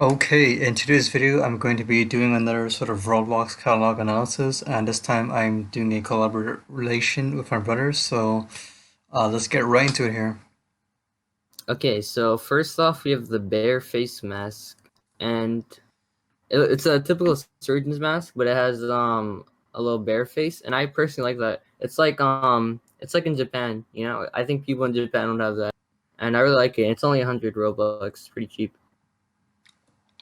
Okay, in today's video, I'm going to be doing another sort of Roblox catalog analysis, and this time I'm doing a collaboration with my brother. Let's get right into it here. Okay, so first off, we have the bear face mask, and it's a typical surgeon's mask, but it has a little bear face, and I personally like that. It's like in Japan, I think people in Japan don't have that, and I really like it. It's only 100 Robux, pretty cheap.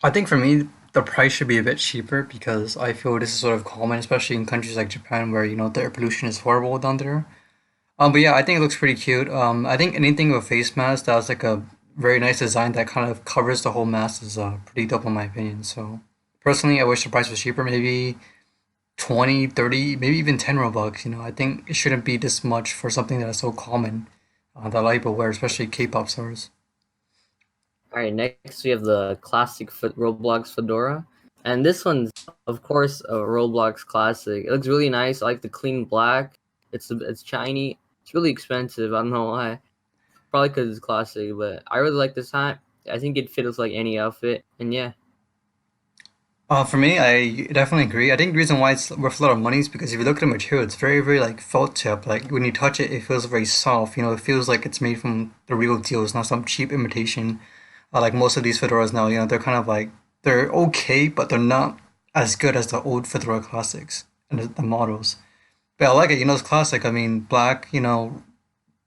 I think for me, the price should be a bit cheaper because I feel this is sort of common, especially in countries like Japan where the air pollution is horrible down there. But yeah, I think it looks pretty cute. I think anything with a face mask that has like a very nice design that kind of covers the whole mask is pretty dope in my opinion. So personally, I wish the price was cheaper, maybe 20, 30, maybe even 10 Robux. I think it shouldn't be this much for something that is so common that a lot of people wear, especially K-pop stars. All right, next we have the classic Roblox fedora, and this one's of course a Roblox classic. It looks really nice. I like the clean black. It's shiny. It's really expensive. I don't know why. Probably because it's classic, but I really like this hat. I think it fits like any outfit, and yeah, For me, I definitely agree. I think the reason why it's worth a lot of money is because if you look at the material, it's very, very like felt tip. Like when you touch it, it feels very soft. It feels like it's made from the real deal. It's not some cheap imitation. Like most of these fedoras now, they're kind of like they're okay, but they're not as good as the old fedora classics and the models. But I like it. It's classic. I mean, black.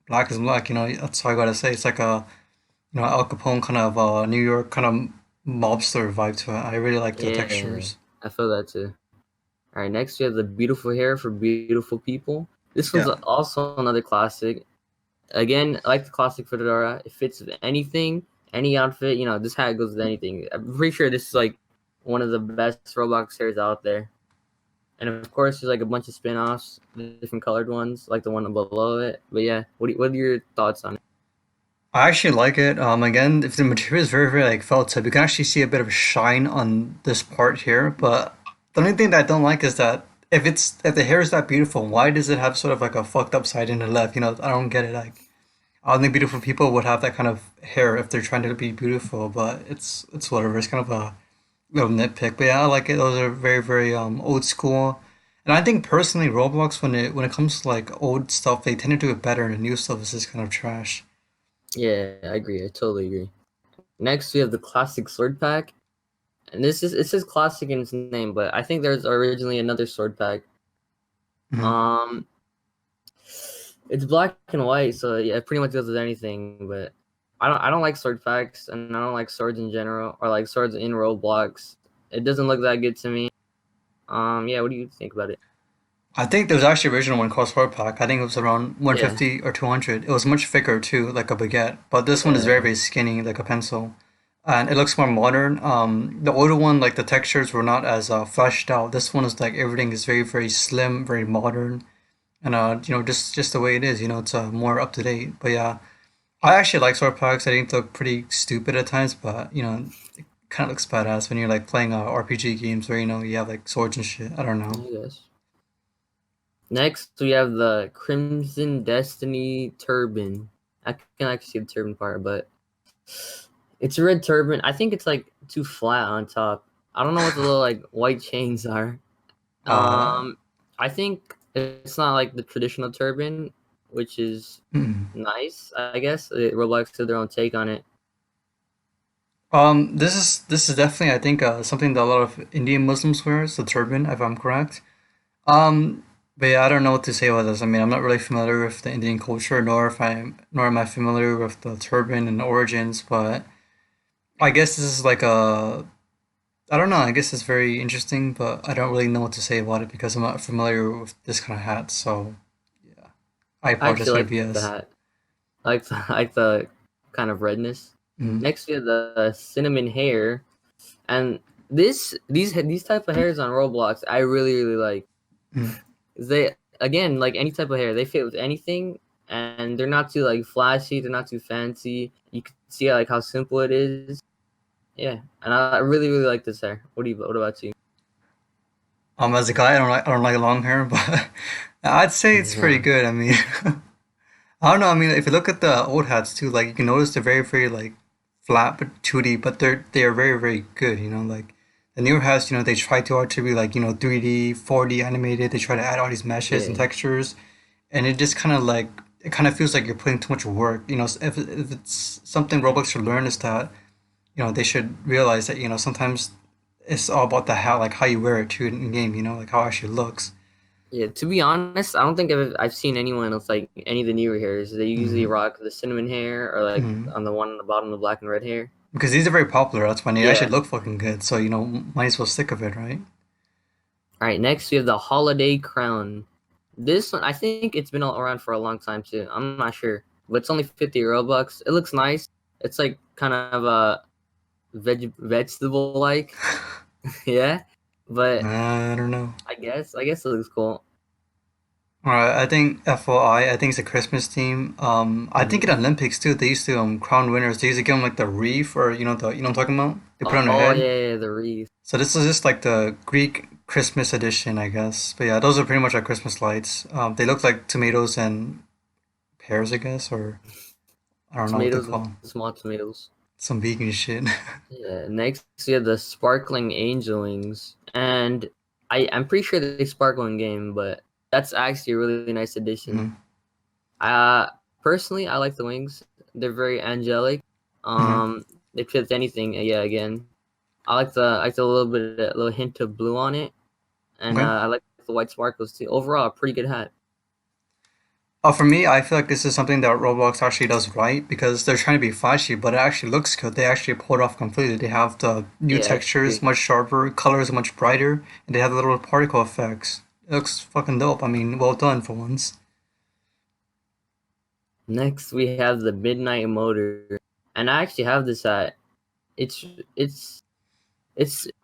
Black is black. That's all I gotta say. It's like a Al Capone kind of New York kind of mobster vibe to it. I really like the yeah, textures. I feel that too. All right, next we have the beautiful hair for beautiful people. This one's Yeah. also another classic. Again, I like the classic fedora. It fits with anything, any outfit. This hat goes with anything. I'm pretty sure this is like one of the best Roblox hairs out there. And of course, there's like a bunch of spin-offs, different colored ones, like the one below it. But yeah, what are your thoughts on it? I actually like it. Again, if the material is very, very like felt tip, you can actually see a bit of shine on this part here. But the only thing that I don't like is that if the hair is that beautiful, why does it have sort of like a fucked up side in the left? I don't get it. Like, I don't think beautiful people would have that kind of hair if they're trying to be beautiful. But it's whatever. It's kind of a little nitpick. But yeah, I like it. Those are very, very old school. And I think personally, Roblox when it comes to like old stuff, they tend to do it better, and the new stuff is just kind of trash. Yeah, I agree. I totally agree. Next, we have the classic sword pack, and it says classic in its name, but I think there's originally another sword pack. Mhm. Um, it's black and white, so yeah, it pretty much goes with anything. But I don't like sword packs, and I don't like swords in general, or like swords in Roblox. It doesn't look that good to me. Yeah, what do you think about it? I think there was actually original one called Sport Pack. I think it was around Yeah, 150 or 200. It was much thicker too, like a baguette. But this one is very, yeah, very skinny, like a pencil. And it looks more modern. The older one, like the textures were not as fleshed out. This one is like everything is very, very slim, very modern. And just the way it is, it's more up to date. But yeah, I actually like Sword Packs. I think they look pretty stupid at times, but it kind of looks badass when you're like playing RPG games where you have like swords and shit. I don't know. I guess. Next, we have the Crimson Destiny turban. I can actually see the turban part, but it's a red turban. I think it's like too flat on top. I don't know what the little like white chains are. Uh, Um, I think it's not like the traditional turban, which is hmm. nice. I guess Roblox did their own take on it. This is definitely I think something that a lot of Indian Muslims wear. It's the turban, if I'm correct. Um, but yeah, I don't know what to say about this. I mean, I'm not really familiar with the Indian culture, nor am I familiar with the turban and the origins. But I guess this is like a I don't know. I guess it's very interesting, but I don't really know what to say about it because I'm not familiar with this kind of hat. So yeah, I I apologize actually for the like the BS. hat. I like I like the kind of redness. Mm, Next, we have the cinnamon hair, and these type of hairs on Roblox, I really like. mm. They again like any type of hair, they fit with anything, and they're not too like flashy. They're not too fancy. You can see like how simple it is. Yeah, and I really like this hair. What about you? As a guy, I don't like long hair, but I'd say it's pretty Yeah, good. I mean, I don't know. I mean, if you look at the old hats too, like you can notice they're very, very like flat but 2D, but they're very very good. Like the newer hats, they try too hard to be like 3D, 4D animated. They try to add all these meshes and Yeah. textures, and it just kind of like it kind of feels like you're putting too much work. If it's something Roblox should learn is that they should realize that sometimes it's all about the how like how you wear it too in game. Like how it actually looks. Yeah, to be honest, I don't think I've seen anyone with like any of the newer hairs. They usually Hmm. rock the cinnamon hair or like Hmm. on the one on the bottom, the black and red hair. Because these are very popular. That's why they actually Yeah. look fucking good. So might as well stick with it, right? All right, next we have the holiday crown. This one, I think it's been around for a long time too. I'm not sure, but it's only 50 Robux. It looks nice. It's like kind of a vegetable like, yeah. But I don't know. I guess it looks cool. All right, I think FOI. I think it's a Christmas theme. I think in Hmm. Olympics too, they used to crown winners. They used to give them like the wreath, or the what I'm talking about. They put it on their Oh head. yeah, yeah, the wreath. So this is just like the Greek Christmas edition, I guess. But yeah, those are pretty much like Christmas lights. They look like tomatoes and pears, I guess, or I don't know what they Tomatoes and call 'em. small tomatoes. Some vegan shit. Yeah. Next we have the sparkling angel wings, and I'm pretty sure they sparkle in game, but that's actually a really nice addition. Hmm. Uh, Personally, I like the wings. They're very angelic. Hmm. They fit with anything. Yeah, again, I like the little hint of blue on it, and Okay. I like the white sparkles too. Overall, a pretty good hat. For me, I feel like this is something that Roblox actually does right because they're trying to be flashy, but it actually looks good. They actually pull it off completely. They have the new Yeah, I textures, agree. much sharper, colors much brighter, and they have the little particle effects. It looks fucking dope. I mean, well done for once. Next, we have the midnight motor, and I actually have this hat. It's it's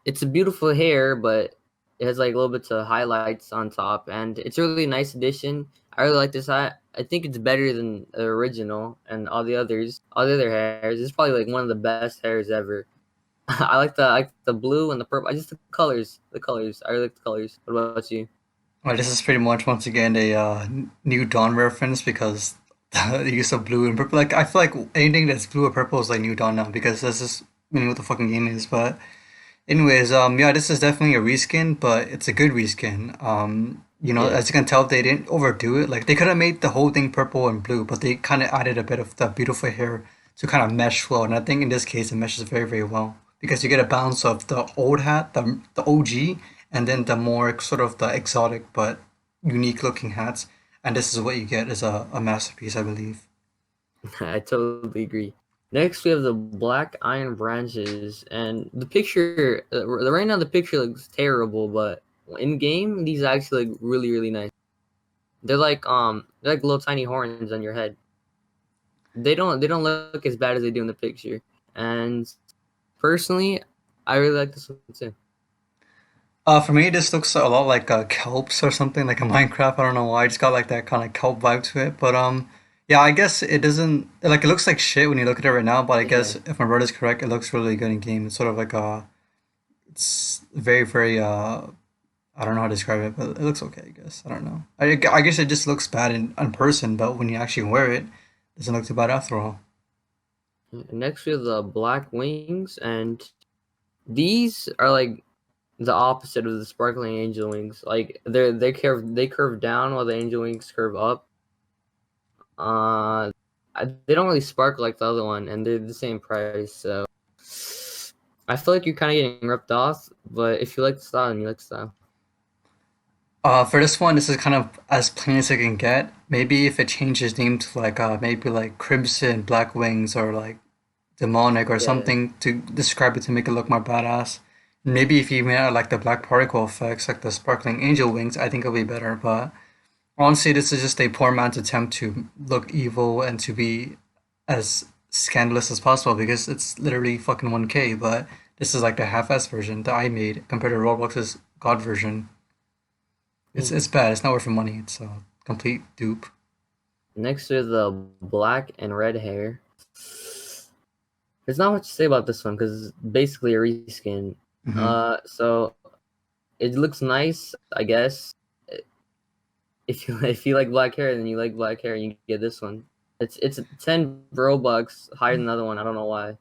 it's a beautiful hair, but it has like little bits of highlights on top, and it's a really nice addition. I really like this hat. I think it's better than the original and all the others. All the other hairs. It's probably like one of the best hairs ever. I like the blue and the purple. I just the colors. The colors. I really like the colors. What about you? Well, this is pretty much once again a new Dawn reference because the use of blue and purple. Like I feel like anything that's blue or purple is like new Dawn now because that's just meaning what the fucking game is. But anyways, yeah, this is definitely a reskin, but it's a good reskin. Yeah. As you can tell, they didn't overdo it. Like they could have made the whole thing purple and blue, but they kind of added a bit of the beautiful hair to kind of mesh well. And I think in this case, it meshes very, very well because you get a balance of the old hat, the OG, and then the more sort of the exotic but unique looking hats. And this is what you get as a masterpiece, I believe. I totally agree. Next, we have the black iron branches, and the picture. Right now, the picture looks terrible, but in game, these actually look really, really nice. They're like little tiny horns on your head. They don't look as bad as they do in the picture. And personally, I really like this one too. For me, this looks a lot like kelps or something, like a Minecraft. I don't know why. I just got like that kind of kelp vibe to it. But yeah, I guess it doesn't like it looks like shit when you look at it right now. But I guess Yeah. if my brother's correct, it looks really good in game. It's sort of like it's very very I don't know how to describe it, but it looks okay. I guess I don't know. I guess it just looks bad in person, but when you actually wear it, it doesn't look too bad after all. Next, we have the black wings, and these are like the opposite of the sparkling angel wings. Like they curve down while the angel wings curve up. They don't really sparkle like the other one, and they're the same price. So I feel like you're kind of getting ripped off. But if you like the style, then you like the style. For this one, this is kind of as plain as it can get. Maybe if it changes name to like maybe like Crimson Black Wings or like demonic or Yeah. something to describe it to make it look more badass. Maybe if you even add like the black particle effects, like the sparkling angel wings, I think it'll be better. But honestly, this is just a poor man's attempt to look evil and to be as scandalous as possible because it's literally fucking 1K. But this is like the half-ass version that I made compared to Roblox's God version. It's Hmm. bad. It's not worth the money. It's a complete dupe. Next is the black and red hair. There's not much to say about this one because it's basically a reskin. Hmm. So it looks nice, I guess. If you like black hair, then you like black hair, and you get this one. It's 10 Robux higher than the other one. I don't know why.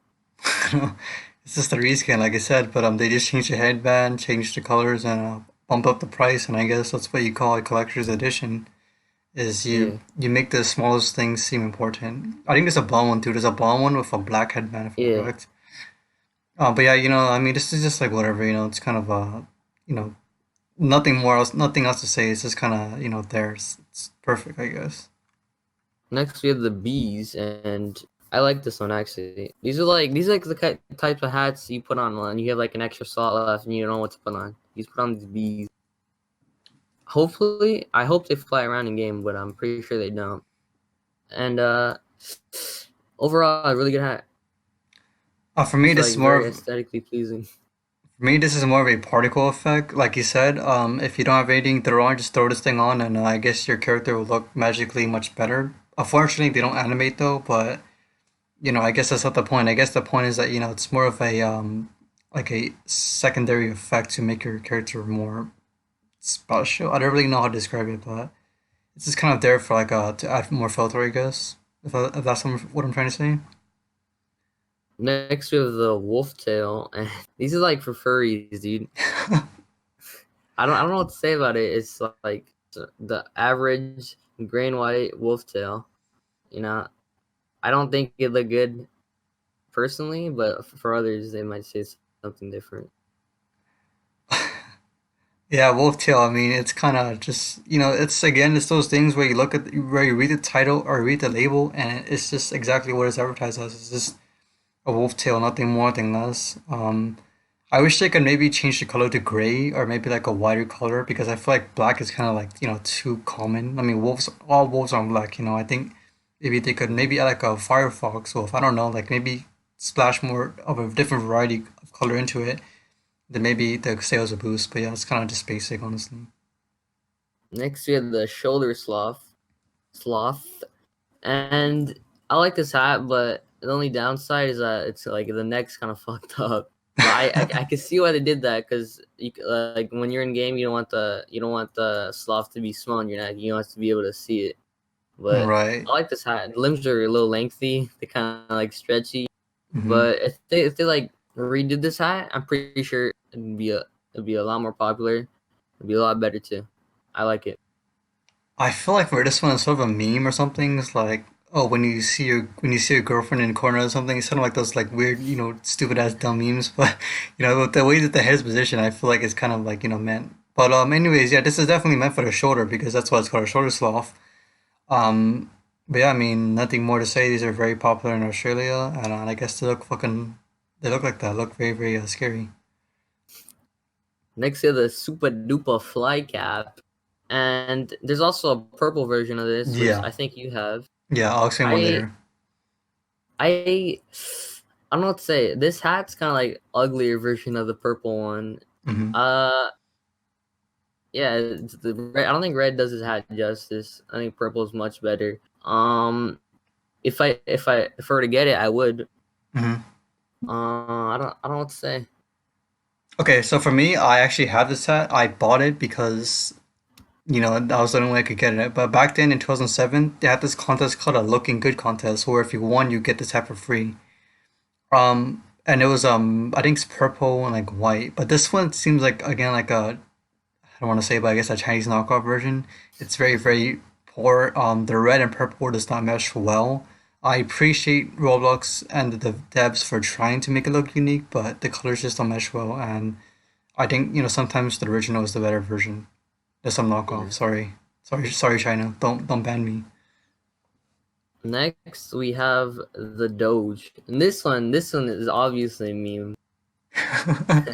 It's just a reskin, like I said, but they just changed the headband, changed the colors, and bumped up the price. And I guess that's what you call a collector's edition. Is Yeah. you make the smallest things seem important. I think there's a blonde one too. There's a blonde one with a black headband, if I'm Yeah. correct. But yeah, I mean, this is just like whatever. It's kind of you know, nothing else to say. It's just kind of there. It's perfect, I guess. Next we have the bees, and I like this one actually. These are like the types of hats you put on when you have like an extra slot left and you don't know what to put on. You just put on these bees. Hopefully, I hope they fly around in game, but I'm pretty sure they don't. And overall, a really good hat. For me, It's this like is more very of aesthetically pleasing. For me, this is more of a particle effect. Like you said, if you don't have anything to throw on, just throw this thing on, and I guess your character will look magically much better. Unfortunately, they don't animate though, but I guess that's not the point. I guess the point is that it's more of a like a secondary effect to make your character more special. I don't really know how to describe it, but it's just kind of there for like to add more filter, I guess. If that's what I'm trying to say. Next we have the wolf tail, and these are like for furries, dude. I don't know what to say about it. It's like the average gray and white wolf tail. You know, I don't think it look good personally, but for others they might say something different. Yeah, Wolf Tail. I mean, it's kind of just it's again, it's those things where where you read the title or read the label, and it's just exactly what it's advertised as. It's just a wolf tail, nothing more, nothing less. I wish they could maybe change the color to gray or maybe like a whiter color because I feel like black is kind of like too common. I mean, all wolves are black. I think maybe they could maybe add like a Firefox wolf. I don't know, like maybe splash more of a different variety of color into it. Then maybe the sales will boost. But yeah, it's kind of just basic, honestly. Next we have the shoulder sloth, and I like this hat, but the only downside is that it's like the neck's kind of fucked up. But I can see why they did that because like when you're in game, you don't want the sloth to be small in your neck. You want to be able to see it. But Right. I like this hat. The limbs are a little lengthy. They kind of like stretchy. Hmm. But if they like redid this hat, I'm pretty sure it'd be a lot more popular. It'd be a lot better too. I like it. I feel like for this one, it's sort of a meme or something. It's like, oh, when you see your girlfriend in the corner or something, it's kind of like those like weird, stupid ass dumb memes. But with the way that the head's positioned, I feel like it's kind of like meant. But anyways, yeah, this is definitely meant for the shoulder because that's why it's called a shoulder sloth. But yeah, I mean, nothing more to say. These are very popular in Australia, and I guess they look like that. Look very, very scary. Next to the super duper fly cap, and there's also a purple version of this, which Yeah, I think you have. yeah, I'll explain one I later. I I don't know what to say. This hat's kind of like uglier version of the purple one. Hmm. Uh, yeah, I don't think red does his hat justice. I think purple is much better. If I were to get it, I would. Hmm. I don't know what to say. Okay, so for me, I actually have this hat. I bought it because that was the only way I could get it. But back then in 2007, they had this contest called a Looking Good contest, where if you won, you get this hat for free. And it was I think it's purple and like white. But this one seems like again like a I don't want to say, but I guess a Chinese knockoff version. It's very very poor. The red and purple does not mesh well. I appreciate Roblox and the devs for trying to make it look unique, but the colors just don't mesh well. And I think sometimes the original is the better version. There's some knockoff. Yeah. Sorry, China. Don't ban me. Next, we have the Doge, and this one is obviously a meme.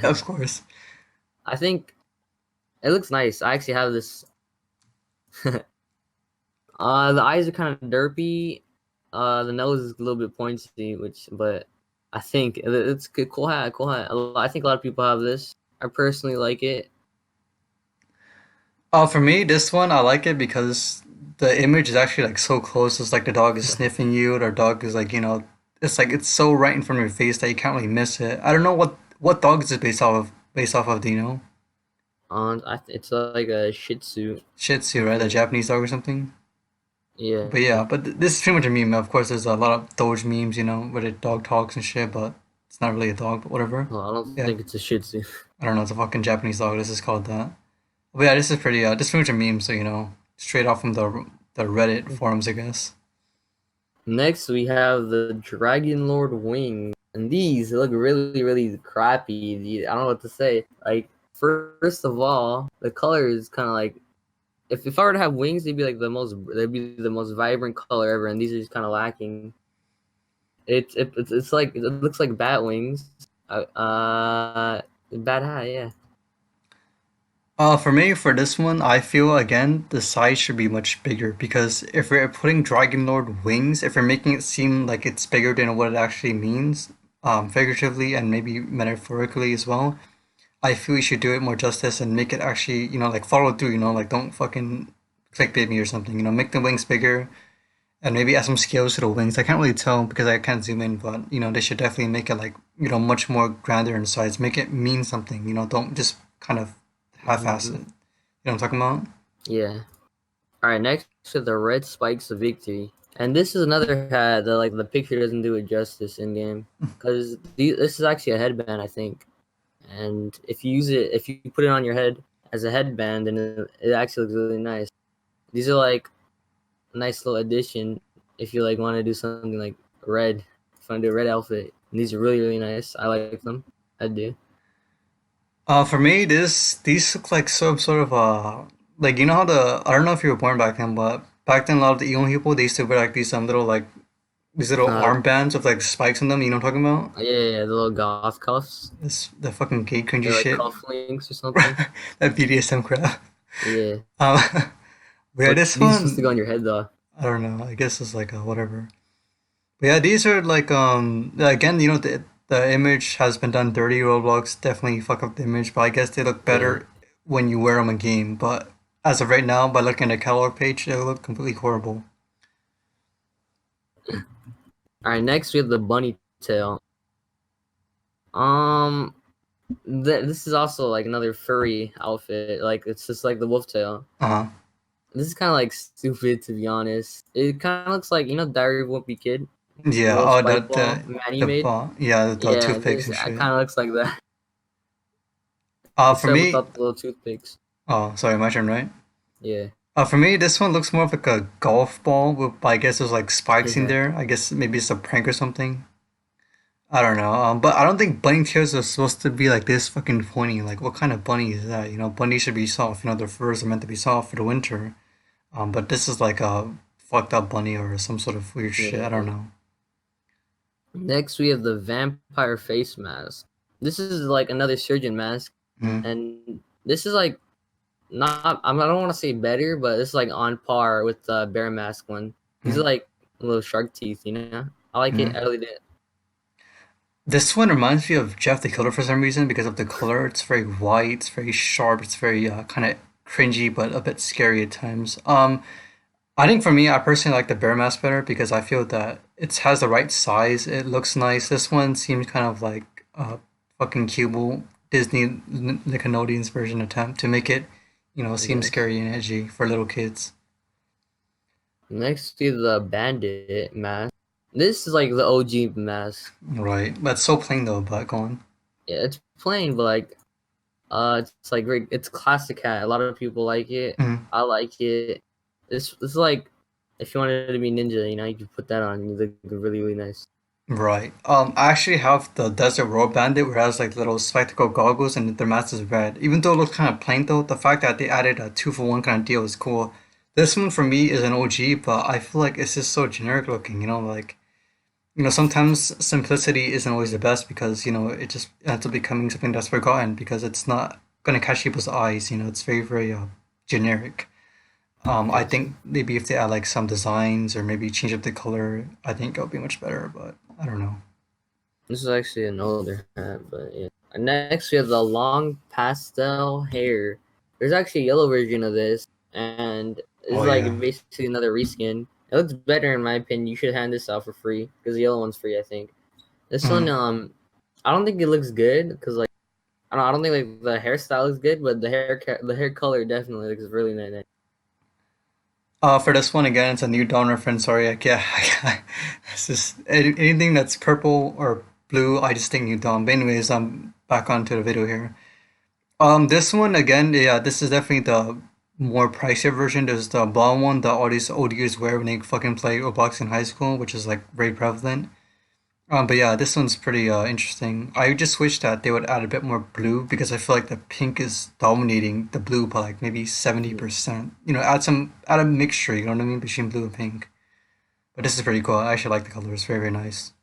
Of course. I think it looks nice. I actually have this. The eyes are kind of derpy. The nose is a little bit pointy, but I think it's a cool hat. Cool hat. I think a lot of people have this. I personally like it. For me, this one I like it because the image is actually like so close. It's like the dog is sniffing you, or dog is like it's like it's so right in front of your face that you can't really miss it. I don't know what dog is it based off of. Based off of, do you know? It's like a Shih Tzu, Shih Tzu, I right? A think. Japanese dog or something. Yeah. But yeah, this is pretty much a meme. Of course, there's a lot of Doge memes, where the dog talks and shit. But It's not really a dog, but whatever. Well, I don't Yeah, think it's a Shih Tzu. I don't know. It's a fucking Japanese dog. This is called that. But yeah, this is pretty. This is pretty much a meme. So straight off from the Reddit forums, I guess. Next, we have the Dragon Lord wings, and these look really, really crappy. I don't know what to say. Like, first of all, the color is kind of like if I were to have wings, they'd be the most vibrant color ever, and these are just kind of lacking. It's like it looks like bat wings. Bat hat, yeah. For me, for this one, I feel again the size should be much bigger because if we're putting Dragon Lord wings, if we're making it seem like it's bigger than what it actually means, figuratively and maybe metaphorically as well, I feel we should do it more justice and make it actually, like follow through, like don't fucking clickbait me or something, make the wings bigger and maybe add some scales to the wings. I can't really tell because I can't zoom in, but they should definitely make it like, much more grander in size, make it mean something, don't just kind of half-ass it. You Hmm. know what I'm talking about? Yeah. All right, next to the red spikes of victory, and this is another hat that like the picture doesn't do it justice in game because this is actually a headband, I think. And if you put it on your head as a headband, then it actually looks really nice. These are like a nice little addition if you like want to do something like red. If you want to do a red outfit, and these are really really nice. I like them. I do. For me, these look like some sort of like how I don't know if you were born back then, but back then a lot of the emo people they used to wear like these little Uh, armbands with like spikes in them. You know what I'm talking about? yeah, the little goth cuffs. This the fucking gay cringy They're like shit. cuff links or something. That BDSM crap. Yeah, Um, but yeah, but this these are supposed to go one on your head though. I don't know. I guess it's like a whatever. But yeah, these are like again, the image has been done dirty. Roblox definitely fuck up the image, but I guess they look Yeah. better when you wear them in game. But as of right now, by looking at the catalog page, they look completely horrible. All right, next we have the bunny tail. Um, this is also like another furry outfit. Like it's just like the wolf tail. Uh-huh. This is kind of like stupid to be honest. It kind of looks like Diary of a Wimpy Kid, the Yeah. little Oh, spike ball the Manny made. yeah, the Yeah, toothpicks this and it shit. kind of looks like that, For except me, without the little toothpicks. oh, sorry, my turn, right? Yeah, For me, this one looks more of like a golf ball with, I guess there's like spikes in yeah. there. I guess maybe it's a prank or something. I don't know. But I don't think bunny tails are supposed to be like this fucking pointy. Like, what kind of bunny is that? Bunnies should be soft. Their furs are meant to be soft for the winter. But this is like a fucked up bunny or some sort of weird shit. I don't Yeah. know. Next, we have the vampire face mask. This is like another surgeon mask, Mm, and this is like not. I don't want to say better, but it's like on par with the bear mask one. These are mm, like little shark teeth, you know. I like it. mm. I really did. This one reminds me of Jeff the Killer for some reason because of the color. It's very white. It's very sharp. It's very kind of cringy, but a bit scary at times. I think for me, I personally like the bear mask better because I feel that it has the right size. It looks nice. This one seems kind of like a fucking cute Disney Nickelodeon's version attempt to make it, I seem guess. scary and edgy for little kids. Next, we have the bandit mask. This is like the OG mask. Right. That's so plain though, but go on. Yeah, it's plain, but like it's like very, it's classic hat. A lot of people like it. Mhm. I like it. This is like if you wanted to be ninja, you could put that on. You look really really nice. Right. I actually have the Desert World Bandit where it has like little spectacle goggles and their mask is red. Even though it looks kind of plain though, the fact that they added a 2-for-1 kind of deal is cool. This one for me is an OG, but I feel like it's just so generic looking, like sometimes simplicity isn't always the best because, it just ends up becoming something that's forgotten because it's not gonna catch people's eyes, it's very, very generic. I Yes, think maybe if they add like some designs or maybe change up the color, I think it'll be much better, but I don't know. this is actually an older hat, but yeah. And next we have the long pastel hair. There's actually a yellow version of this, and it's Oh like yeah. basically another reskin. It looks better in my opinion. You should hand this out for free because the yellow one's free, I think. This one, Mm. I don't think it looks good because like I don't think like the hairstyle is good, but the hair color definitely looks really nice. For this one again, it's a New Dawn reference. Sorry, I can't. It's just anything that's purple or blue, I just think you're dumb. But anyways, I'm back onto the video here. This one again, yeah, this is definitely the more pricier version. There's the blonde one that all these ODs wear when they fucking play Roblox in high school, which is like very prevalent. But yeah, this one's pretty interesting. I just wish that they would add a bit more blue because I feel like the pink is dominating the blue by like maybe 70%. You know, add a mixture, you know what I mean, between blue and pink. But this is pretty cool. I actually like the color. It's very, very nice.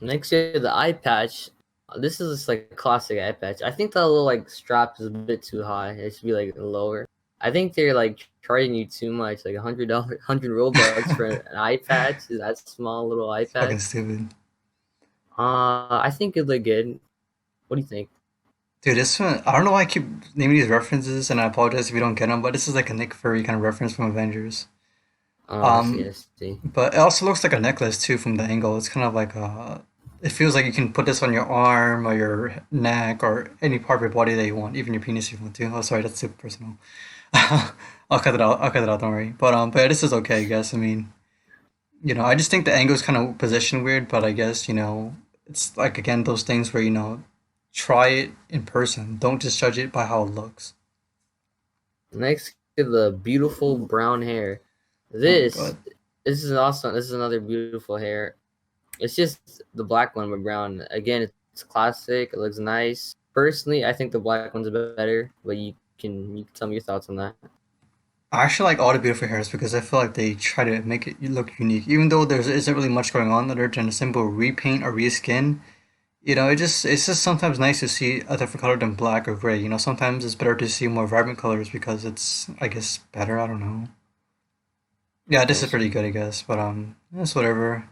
Next year, the eye patch. This is just like a classic eye patch. I think the little like strap is a bit too high. It should be like lower. I think they're like charging you too much, like $100, 100 Robux for an eye patch. That small little eye It's fucking patch. stupid. I think it look good. What do you think? Dude, this one, I don't know why I keep naming these references, and I apologize if you don't get them, but this is like a Nick Fury kind of reference from Avengers. Oh, I see. Um, I see. but it also looks like a necklace too from the angle. It's kind of like it feels like you can put this on your arm or your neck or any part of your body that you want, even your penis if you want to. Oh, sorry, that's super personal. I'll cut it out. I'll cut it out. Don't worry. But yeah, this is okay, I guess. I mean, I just think the angle is kind of positioned weird, but I guess it's like again those things where try it in person. Don't just judge it by how it looks. Next, the beautiful brown hair. Oh my This god. this is awesome. This is another beautiful hair. It's just the black one with brown. Again, it's classic. It looks nice. Personally, I think the black one's better, but you can tell me your thoughts on that. I actually like all the beautiful hairs because I feel like they try to make it look unique, even though there isn't really much going on other than a simple repaint or reskin. It's just sometimes nice to see a different color than black or gray. Sometimes it's better to see more vibrant colors because it's, I guess, better. I don't know. Yeah, this is Nice. pretty good, I guess, but it's whatever.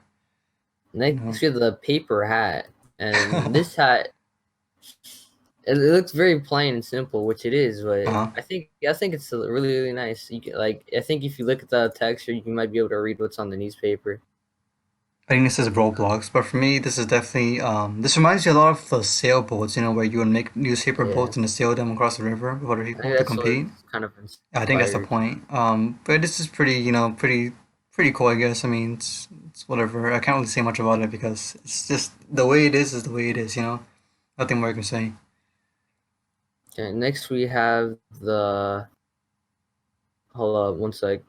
You know. Next, we have the paper hat, and this hat it looks very plain and simple, which it is. But Uh-huh. I think it's really nice. You can, like I think if you look at the texture, you might be able to read what's on the newspaper. I think this is ROBLOX, but for me, this is definitely this reminds me a lot of the sailboats. Where you would make newspaper Yeah, boats and sail them across the river with other I people think to that's what compete. it's kind of I think that's the inspired. point. But this is pretty, pretty cool, I guess. I mean, it's whatever. I can't really say much about it because it's just the way it is the way it is. Nothing more I can say. Okay, next we have the hold up one sec.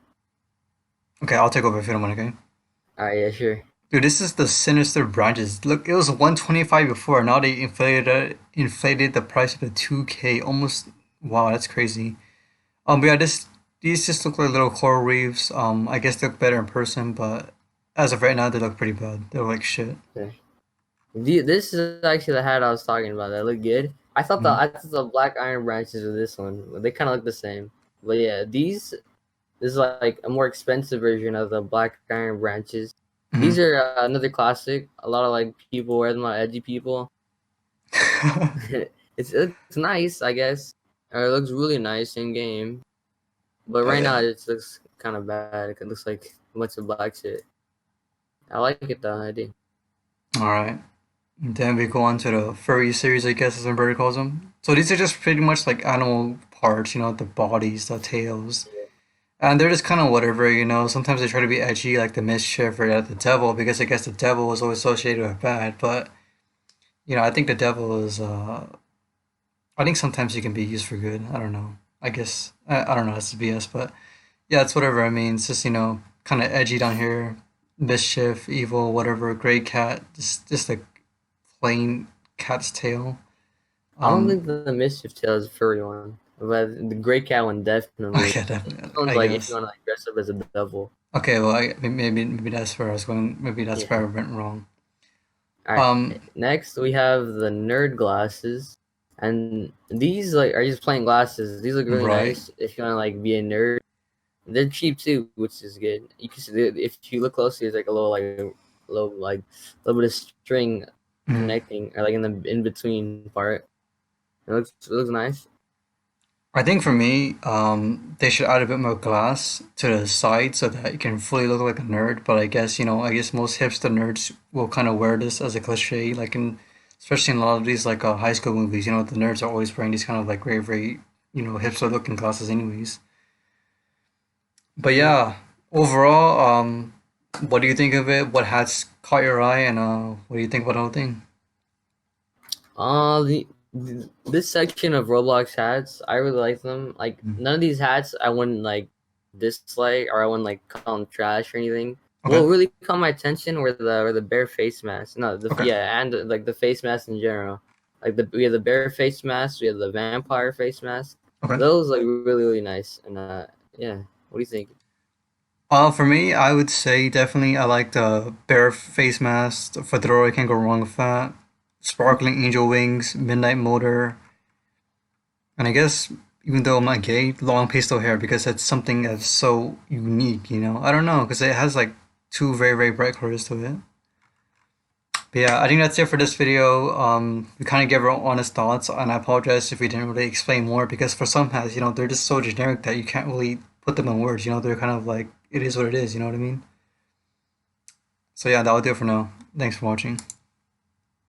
Okay, I'll take over if you don't mind. Okay, All right, yeah, sure. dude, this is the sinister branches. Look, it was 125 before. Now they inflated the price of the 2K. Almost. Wow, that's crazy. But yeah, these just look like little coral reefs. I guess they look better in person, but as of right now, they look pretty bad. They look like shit. Okay. This is actually the hat I was talking about. That looked good. Mhm. I thought the black iron branches of this one. They kind of look the same. But yeah, this is like a more expensive version of the black iron branches. These Mhm. are another classic. A lot of like people wear them, edgy people. It's nice, I guess. It looks really nice in game. But Oh right now yeah. it looks kind of bad. It looks like a bunch of black shit. I like it though. I do. All right. Then we go on to the furry series, I guess, as everybody calls them. So these are just pretty much like animal parts, the bodies, the tails. And they're just kind of whatever. Sometimes they try to be edgy, like the mischief or the devil, because I guess the devil is always associated with bad. But, I think the devil is, I think sometimes he can be used for good. I don't know. I guess, I don't know, that's BS, but yeah, it's whatever. I mean, it's just, kind of edgy down here. Mischief, evil, whatever. Gray cat, just a plain cat's tail. I don't Um, think the mischief tail is a furry one, but the gray cat one definitely. okay, This definitely, one's I like if you guess. want to like dress up as a devil. Okay, well, maybe that's where I was going. Maybe that's where I Yeah. went wrong. All right. Um, Next we have the nerd glasses, and these like are just plain glasses. These look really right. nice if you want to like be a nerd. They're cheap too, which is good. You can see if you look closely, there's like a little bit of string Mhm. connecting, or like in the in between part. It looks nice. I think for me, they should add a bit more glass to the side so that you can fully look like a nerd. But I guess most hipster nerds will kind of wear this as a cliche, like especially in a lot of these like high school movies. The nerds are always wearing these kind of like very, very, hipster looking glasses, anyways. But Yeah. yeah, overall, What do you think of it? What hats caught your eye, and what do you think about the whole thing? This section of Roblox hats, I really like them. Like Mm. none of these hats I wouldn't like dislike or I wouldn't like call them trash or anything. Okay. What really caught my attention were the bare face masks. No, the Okay. yeah, and like the face masks in general. Like we have the bare face mask, we have the vampire face mask. Okay. Those like really nice. And yeah, what do you think? For me, I would say definitely I like the bear face mask, the fedora. Can't go wrong with that. Sparkling angel wings, midnight motor, and I guess even though I'm not gay, long pastel hair because that's something that's so unique. I don't know because it has like two very bright colors to it. But yeah, I think that's it for this video. We kind of gave our honest thoughts, and I apologize if we didn't really explain more because for some hats, they're just so generic that you can't really put them in words. They're kind of like it is what it is. You know what I mean? So yeah, that'll do it for now. Thanks for watching.